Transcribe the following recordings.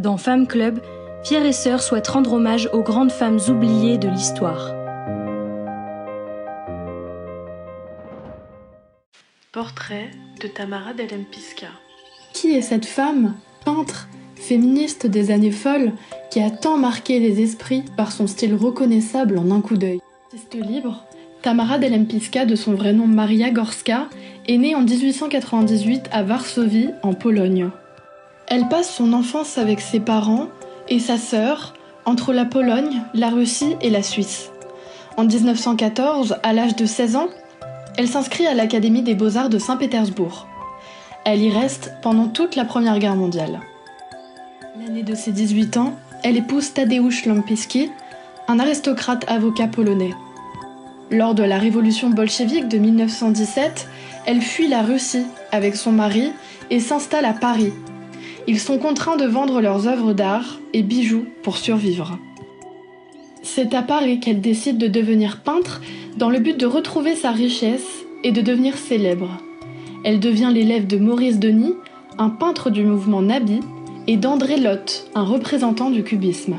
Dans Femmes Club, Pierre et Sœur souhaitent rendre hommage aux grandes femmes oubliées de l'histoire. Portrait de Tamara de Lempicka. Qui est cette femme, peintre, féministe des années folles, qui a tant marqué les esprits par son style reconnaissable en un coup d'œil? Artiste libre, Tamara de Lempicka, de son vrai nom Maria Gorska, est née en 1898 à Varsovie, en Pologne. Elle passe son enfance avec ses parents et sa sœur entre la Pologne, la Russie et la Suisse. En 1914, à l'âge de 16 ans, elle s'inscrit à l'Académie des Beaux-Arts de Saint-Pétersbourg. Elle y reste pendant toute la Première Guerre mondiale. L'année de ses 18 ans, elle épouse Tadeusz Lempicki, un aristocrate avocat polonais. Lors de la révolution bolchevique de 1917, elle fuit la Russie avec son mari et s'installe à Paris. Ils sont contraints de vendre leurs œuvres d'art et bijoux pour survivre. C'est à Paris qu'elle décide de devenir peintre dans le but de retrouver sa richesse et de devenir célèbre. Elle devient l'élève de Maurice Denis, un peintre du mouvement Nabi, et d'André Lotte, un représentant du cubisme.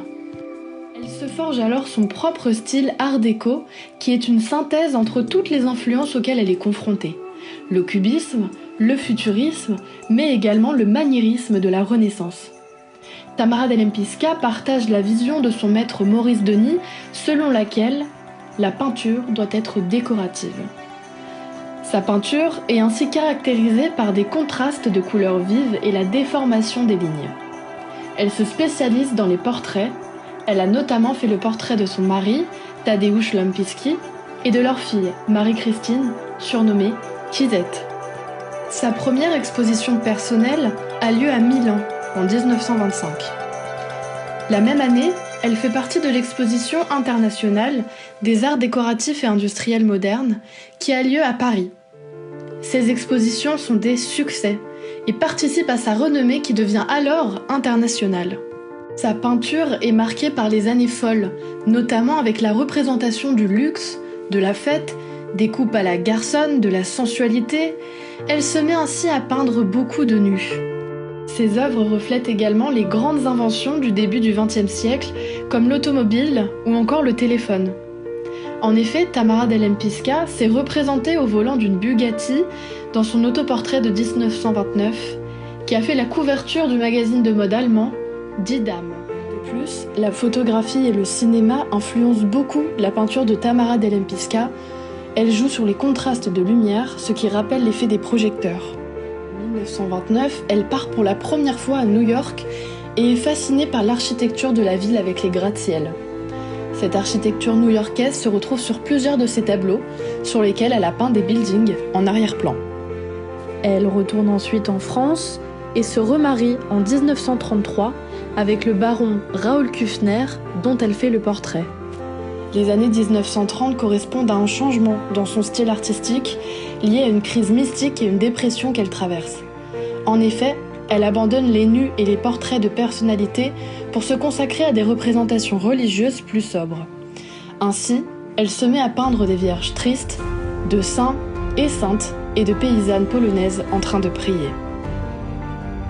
Elle se forge alors son propre style art déco, qui est une synthèse entre toutes les influences auxquelles elle est confrontée. Le cubisme, le futurisme, mais également le maniérisme de la Renaissance. Tamara de Lempicka partage la vision de son maître Maurice Denis, selon laquelle la peinture doit être décorative. Sa peinture est ainsi caractérisée par des contrastes de couleurs vives et la déformation des lignes. Elle se spécialise dans les portraits. Elle a notamment fait le portrait de son mari, Tadeusz Lempicki, et de leur fille, Marie-Christine, surnommée Kizette. Sa première exposition personnelle a lieu à Milan, en 1925. La même année, elle fait partie de l'exposition internationale des arts décoratifs et industriels modernes qui a lieu à Paris. Ces expositions sont des succès et participent à sa renommée qui devient alors internationale. Sa peinture est marquée par les années folles, notamment avec la représentation du luxe, de la fête, des coupes à la garçonne, de la sensualité. Elle se met ainsi à peindre beaucoup de nus. Ses œuvres reflètent également les grandes inventions du début du XXe siècle, comme l'automobile ou encore le téléphone. En effet, Tamara de Lempicka s'est représentée au volant d'une Bugatti dans son autoportrait de 1929, qui a fait la couverture du magazine de mode allemand Die Dame. De plus, la photographie et le cinéma influencent beaucoup la peinture de Tamara de Lempicka. Elle joue sur les contrastes de lumière, ce qui rappelle l'effet des projecteurs. En 1929, elle part pour la première fois à New York et est fascinée par l'architecture de la ville avec les gratte-ciel. Cette architecture new-yorkaise se retrouve sur plusieurs de ses tableaux, sur lesquels elle a peint des buildings en arrière-plan. Elle retourne ensuite en France et se remarie en 1933 avec le baron Raoul Kuffner, dont elle fait le portrait. Les années 1930 correspondent à un changement dans son style artistique, lié à une crise mystique et une dépression qu'elle traverse. En effet, elle abandonne les nus et les portraits de personnalités pour se consacrer à des représentations religieuses plus sobres. Ainsi, elle se met à peindre des vierges tristes, de saints et saintes et de paysannes polonaises en train de prier.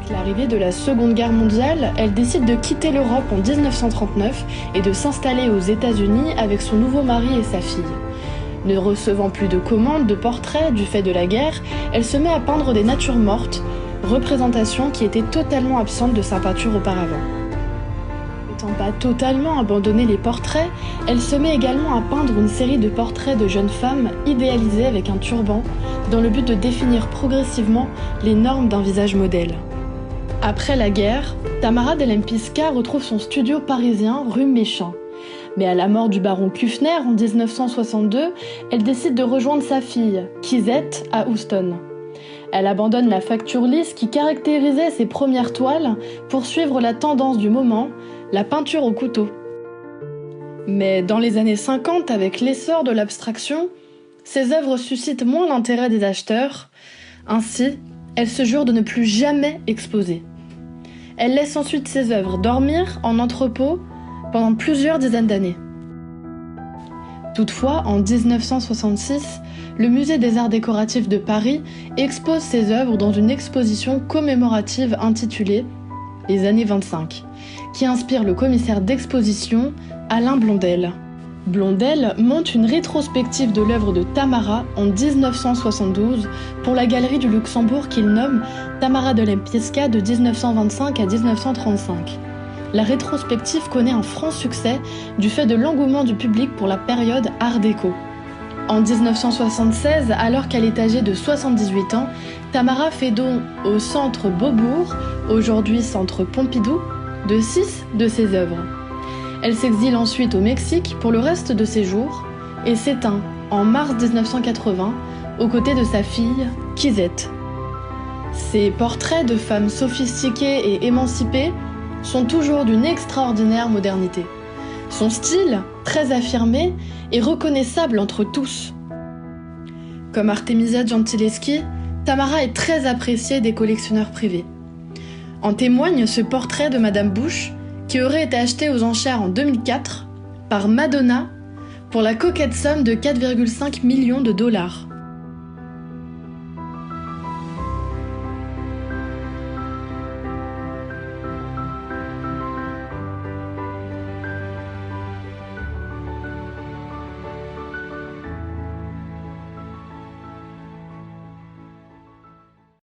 Avec l'arrivée de la Seconde Guerre mondiale, elle décide de quitter l'Europe en 1939 et de s'installer aux États-Unis avec son nouveau mari et sa fille. Ne recevant plus de commandes de portraits du fait de la guerre, elle se met à peindre des natures mortes, représentation qui était totalement absente de sa peinture auparavant. N'étant pas totalement abandonné les portraits, elle se met également à peindre une série de portraits de jeunes femmes idéalisées avec un turban, dans le but de définir progressivement les normes d'un visage modèle. Après la guerre, Tamara de Lempicka retrouve son studio parisien rue Méchin. Mais à la mort du baron Kuffner en 1962, elle décide de rejoindre sa fille, Kizette, à Houston. Elle abandonne la facture lisse qui caractérisait ses premières toiles pour suivre la tendance du moment, la peinture au couteau. Mais dans les années 50, avec l'essor de l'abstraction, ses œuvres suscitent moins l'intérêt des acheteurs. Ainsi, elle se jure de ne plus jamais exposer. Elle laisse ensuite ses œuvres dormir en entrepôt pendant plusieurs dizaines d'années. Toutefois, en 1966, le Musée des Arts Décoratifs de Paris expose ses œuvres dans une exposition commémorative intitulée « les années 25, qui inspire le commissaire d'exposition Alain Blondel. Blondel monte une rétrospective de l'œuvre de Tamara en 1972 pour la Galerie du Luxembourg qu'il nomme Tamara de Lempicka de 1925 à 1935. La rétrospective connaît un franc succès du fait de l'engouement du public pour la période Art déco. En 1976, alors qu'elle est âgée de 78 ans, Tamara fait don au Centre Beaubourg, aujourd'hui Centre Pompidou, de 6 de ses œuvres. Elle s'exile ensuite au Mexique pour le reste de ses jours et s'éteint en mars 1980 aux côtés de sa fille, Kizette. Ses portraits de femmes sophistiquées et émancipées sont toujours d'une extraordinaire modernité. Son style, très affirmé, est reconnaissable entre tous. Comme Artemisia Gentileschi, Tamara est très appréciée des collectionneurs privés. En témoigne ce portrait de Madame Bush qui aurait été acheté aux enchères en 2004 par Madonna pour la coquette somme de 4,5 millions de dollars.